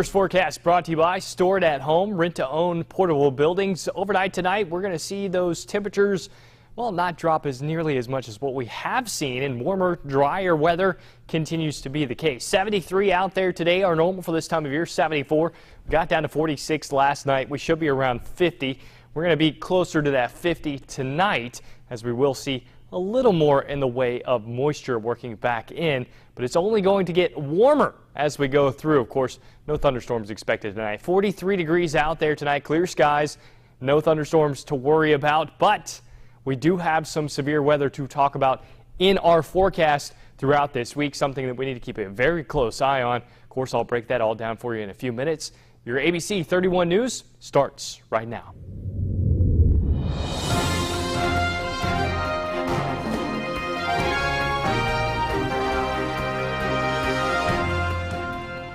First forecast brought to you by Stored at Home, rent-to-own portable buildings. Overnight tonight, we're going to see those temperatures, well, not drop as nearly as much as what we have seen, and warmer, drier weather continues to be the case. 73 out there today are normal for this time of year. 74. We got down to 46 last night. We should be around 50. We're going to be closer to that 50 tonight, as we will see a little more in the way of moisture working back in, but it's only going to get warmer as we go through. Of course, no thunderstorms expected tonight. 43 degrees out there tonight, clear skies, no thunderstorms to worry about, but we do have some severe weather to talk about in our forecast throughout this week, something that we need to keep a very close eye on. Of course, I'll break that all down for you in a few minutes. Your ABC 31 News starts right now.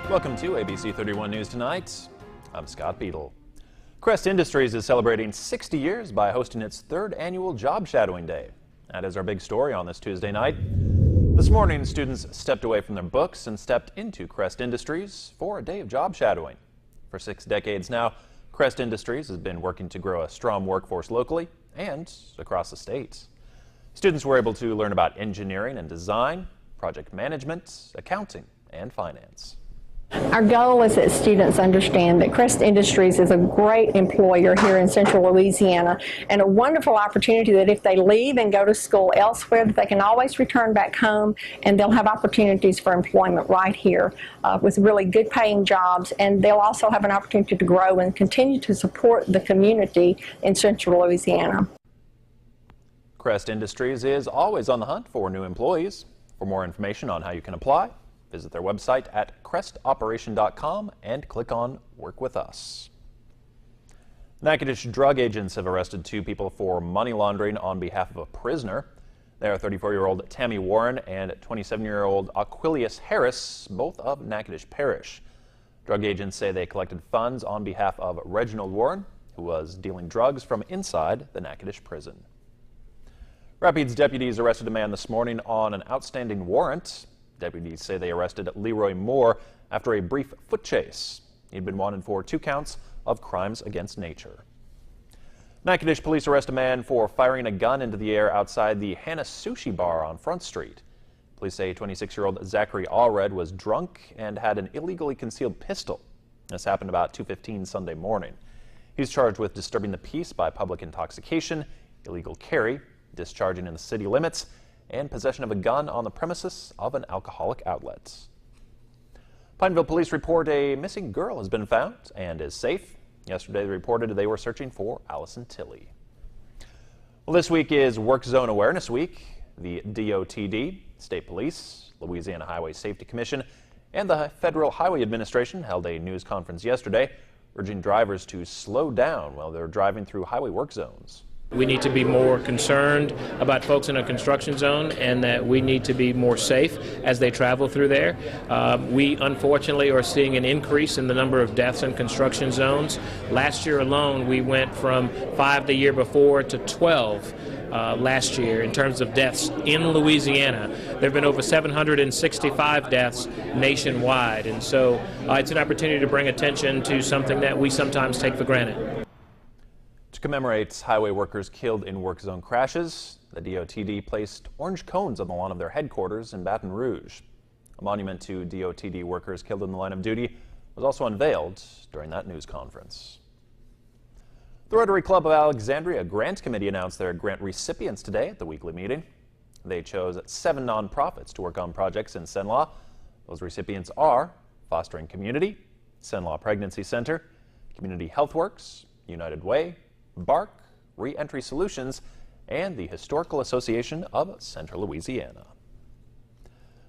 Welcome to ABC 31 News Tonight. I'm Scott Beadle. Crest Industries is celebrating 60 years by hosting its third annual Job Shadowing Day. That is our big story on this Tuesday night. This morning, students stepped away from their books and stepped into Crest Industries for a day of job shadowing. For 6 decades now, Crest Industries has been working to grow a strong workforce locally and across the state. Students were able to learn about engineering and design, project management, accounting, and finance. Our goal is that students understand that Crest Industries is a great employer here in central Louisiana and a wonderful opportunity that if they leave and go to school elsewhere, they can always return back home and they'll have opportunities for employment right here with really good paying jobs, and they'll also have an opportunity to grow and continue to support the community in central Louisiana. Crest Industries is always on the hunt for new employees. For more information on how you can apply, visit their website at crestoperation.com and click on Work With Us. Natchitoches drug agents have arrested 2 people for money laundering on behalf of a prisoner. They are 34-year-old Tammy Warren and 27-year-old Aquilius Harris, both of Natchitoches Parish. Drug agents say they collected funds on behalf of Reginald Warren, who was dealing drugs from inside the Natchitoches prison. Rapides deputies arrested a man this morning on an outstanding warrant. Deputies say they arrested Leroy Moore after a brief foot chase. He'd been wanted for 2 counts of crimes against nature. Natchitoches police arrest a man for firing a gun into the air outside the Hannah Sushi Bar on Front Street. Police say 26-year-old Zachary Allred was drunk and had an illegally concealed pistol. This happened about 2:15 Sunday morning. He's charged with disturbing the peace by public intoxication, illegal carry, discharging in the city limits, and possession of a gun on the premises of an alcoholic outlet. Pineville police report a missing girl has been found and is safe. Yesterday they reported they were searching for Allison Tilley. Well, this week is Work Zone Awareness Week. The DOTD, State Police, Louisiana Highway Safety Commission, and the Federal Highway Administration held a news conference yesterday urging drivers to slow down while they're driving through highway work zones. We need to be more concerned about folks in a construction zone, and that we need to be more safe as they travel through there. We unfortunately are seeing an increase in the number of deaths in construction zones. Last year alone, we went from 5 the year before to 12 last year in terms of deaths in Louisiana. There have been over 765 deaths nationwide, and so it's an opportunity to bring attention to something that we sometimes take for granted. To commemorate highway workers killed in work zone crashes, the DOTD placed orange cones on the lawn of their headquarters in Baton Rouge. A monument to DOTD workers killed in the line of duty was also unveiled during that news conference. The Rotary Club of Alexandria Grant Committee announced their grant recipients today at the weekly meeting. They chose 7 nonprofits to work on projects in Cenla. Those recipients are Fostering Community, Cenla Pregnancy Center, Community Health Works, United Way, BARC, Reentry Solutions, and the Historical Association of Central Louisiana.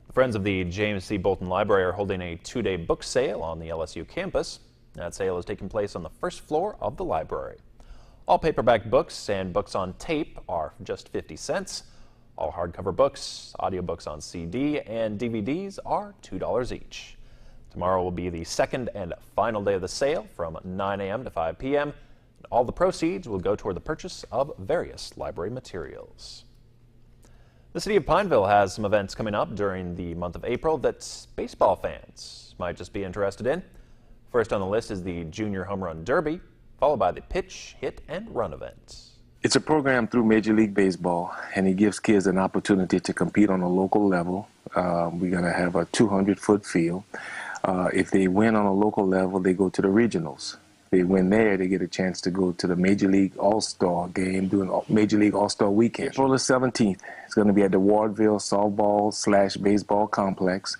The Friends of the James C. Bolton Library are holding a 2-day book sale on the LSU campus. That sale is taking place on the first floor of the library. All paperback books and books on tape are just 50 cents. All hardcover books, audiobooks on CD, and DVDs are $2 each. Tomorrow will be the second and final day of the sale from 9 a.m. to 5 p.m. All the proceeds will go toward the purchase of various library materials. The city of Pineville has some events coming up during the month of April that baseball fans might just be interested in. First on the list is the Junior Home Run Derby, followed by the Pitch, Hit, and Run event. It's a program through Major League Baseball, and it gives kids an opportunity to compete on a local level. We're going to have a 200-foot field. If they win on a local level, they go to the regionals. If they win there, they get a chance to go to the Major League All-Star game during Major League All-Star weekend. April the 17th, it's going to be at the Wardville Softball/Baseball Complex,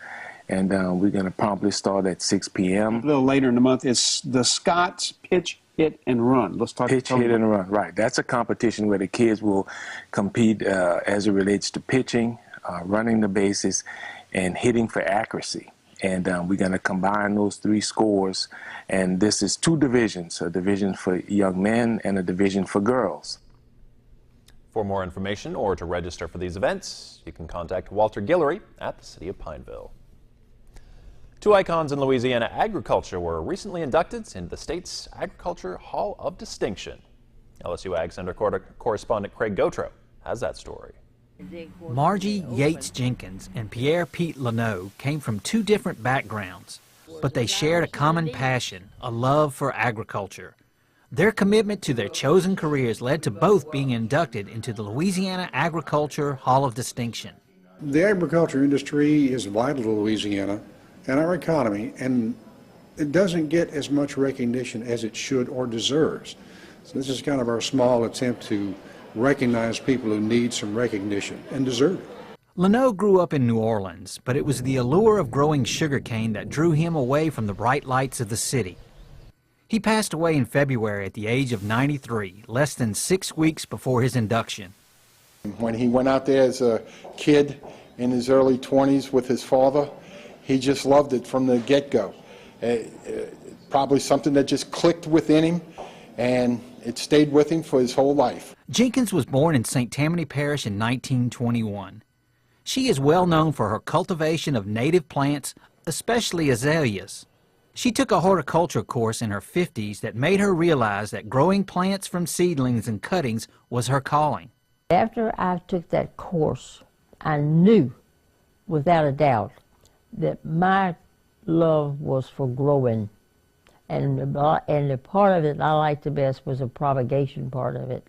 and we're going to promptly start at 6 p.m. A little later in the month is the Scott's Pitch, Hit, and Run. Let's talk Pitch, Hit, and Run. Right. That's a competition where the kids will compete as it relates to pitching, running the bases, and hitting for accuracy. And we're going to combine those three scores. And this is two divisions, a division for young men and a division for girls. For more information or to register for these events, you can contact Walter Guillory at the City of Pineville. Two icons in Louisiana agriculture were recently inducted into the state's Agriculture Hall of Distinction. LSU Ag Center correspondent Craig Gautreaux has that story. Margie Yates Jenkins and Pierre Pete Leno came from two different backgrounds, but they shared a common passion, a love for agriculture. Their commitment to their chosen careers led to both being inducted into the Louisiana Agriculture Hall of Distinction. The agriculture industry is vital to Louisiana and our economy, and it doesn't get as much recognition as it should or deserves. So this is kind of our small attempt to recognize people who need some recognition and deserve it. Leno grew up in New Orleans, but it was the allure of growing sugarcane that drew him away from the bright lights of the city. He passed away in February at the age of 93, less than 6 weeks before his induction. When he went out there as a kid in his early 20s with his father, he just loved it from the get-go. Probably something that just clicked within him, and it stayed with him for his whole life. Jenkins was born in St. Tammany Parish in 1921. She is well known for her cultivation of native plants, especially azaleas. She took a horticulture course in her 50s that made her realize that growing plants from seedlings and cuttings was her calling. After I took that course, I knew without a doubt that my love was for growing. And the part of it I liked the best was the propagation part of it,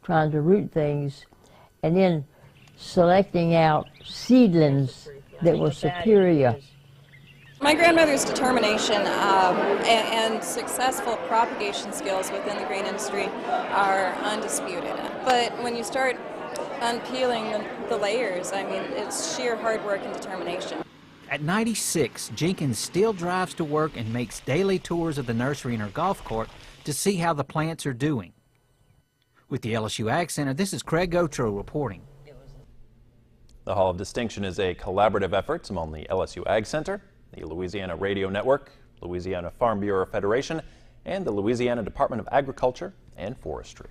trying to root things and then selecting out seedlings that were superior. My grandmother's determination and successful propagation skills within the grain industry are undisputed. But when you start unpeeling the layers, I mean, it's sheer hard work and determination. At 96, Jenkins still drives to work and makes daily tours of the nursery and her golf court to see how the plants are doing. With the LSU Ag Center, this is Craig Gautreaux reporting. The Hall of Distinction is a collaborative effort among the LSU Ag Center, the Louisiana Radio Network, Louisiana Farm Bureau Federation, and the Louisiana Department of Agriculture and Forestry.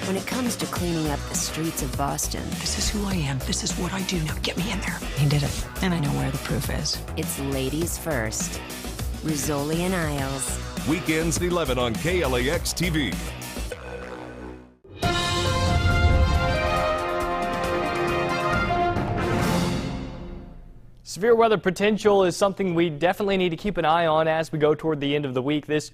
When it comes to cleaning up the streets of Boston, this is who I am. This is what I do. Now get me in there. He did it. And I know where the proof is. It's ladies first. Rizzoli and Isles. Weekends at 11 on KLAX TV. Severe weather potential is something we definitely need to keep an eye on as we go toward the end of the week. This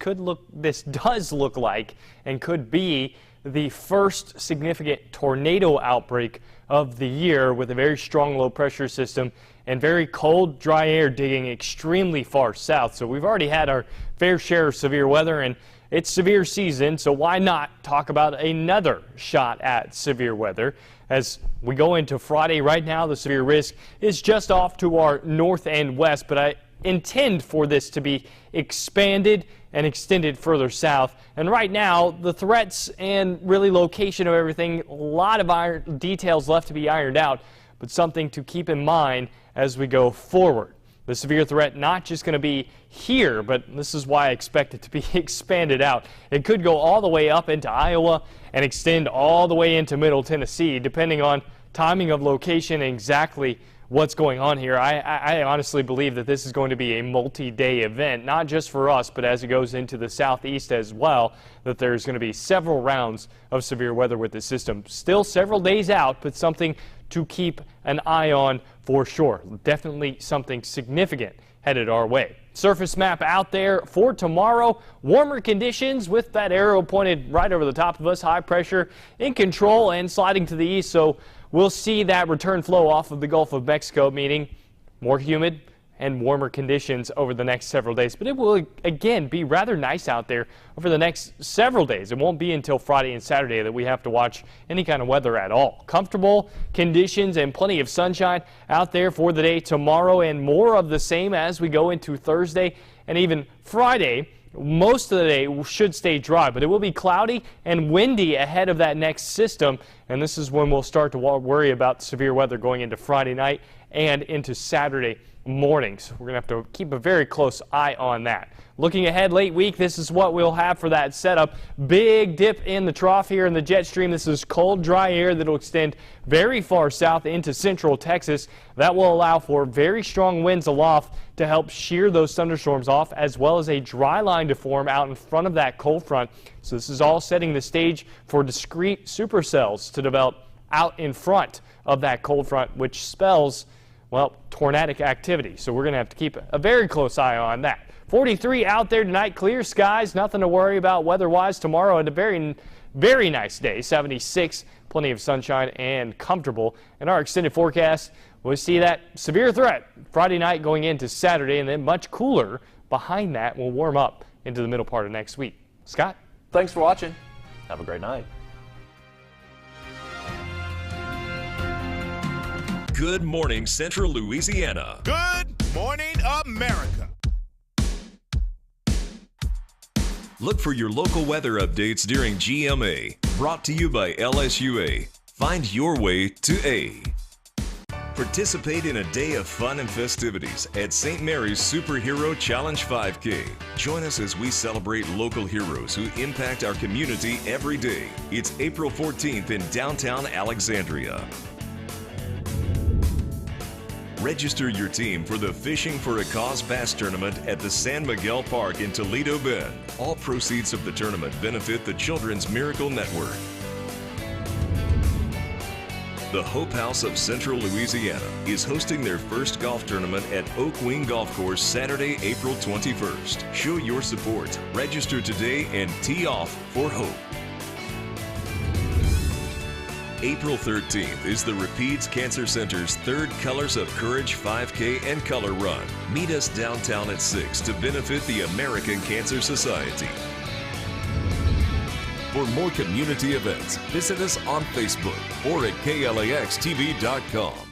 does look like and could be the first significant tornado outbreak of the year, with a very strong low pressure system and very cold, dry air digging extremely far south. So we've already had our fair share of severe weather, and it's severe season, so why not talk about another shot at severe weather? As we go into Friday, right now the severe risk is just off to our north and west, but I intend for this to be expanded and extended further south. And right now, the threats and really location of everything, a lot of details left to be ironed out, but something to keep in mind as we go forward. The severe threat not just going to be here, but this is why I expect it to be expanded out. It could go all the way up into Iowa and extend all the way into Middle Tennessee, depending on timing of location and exactly what's going on here. I honestly believe that this is going to be a multi-day event, not just for us, but as it goes into the southeast as well, that there's going to be several rounds of severe weather with the system. Still several days out, but something to keep an eye on for sure. Definitely something significant headed our way. Surface map out there for tomorrow. Warmer conditions with that arrow pointed right over the top of us. High pressure in control and sliding to the east. So we'll see that return flow off of the Gulf of Mexico, meaning more humid and warmer conditions over the next several days. But it will, again, be rather nice out there over the next several days. It won't be until Friday and Saturday that we have to watch any kind of weather at all. Comfortable conditions and plenty of sunshine out there for the day tomorrow, and more of the same as we go into Thursday and even Friday. Most of the day should stay dry, but it will be cloudy and windy ahead of that next system, and this is when we'll start to worry about severe weather going into Friday night and into Saturday mornings. We're going to have to keep a very close eye on that. Looking ahead late week, this is what we'll have for that setup. Big dip in the trough here in the jet stream. This is cold, dry air that will extend very far south into central Texas. That will allow for very strong winds aloft to help shear those thunderstorms off, as well as a dry line to form out in front of that cold front. So this is all setting the stage for discrete supercells to develop out in front of that cold front, which spells, well, tornadic activity. So we're going to have to keep a very close eye on that. 43 out there tonight, clear skies, nothing to worry about weather-wise tomorrow, and a very, very nice day. 76, plenty of sunshine and comfortable. In our extended forecast, we'll see that severe threat Friday night going into Saturday, and then much cooler behind that will warm up into the middle part of next week. Scott? Thanks for watching. Have a great night. Good morning, Central Louisiana. Good morning, America. Look for your local weather updates during GMA. Brought to you by LSUA. Find your way to A. Participate in a day of fun and festivities at St. Mary's Superhero Challenge 5K. Join us as we celebrate local heroes who impact our community every day. It's April 14th in downtown Alexandria. Register your team for the Fishing for a Cause Bass Tournament at the San Miguel Park in Toledo Bend. All proceeds of the tournament benefit the Children's Miracle Network. The Hope House of Central Louisiana is hosting their first golf tournament at Oak Wing Golf Course Saturday, April 21st. Show your support. Register today and tee off for hope. April 13th is the Rapides Cancer Center's third Colors of Courage 5K and Color Run. Meet us downtown at 6 to benefit the American Cancer Society. For more community events, visit us on Facebook or at KLAXTV.com.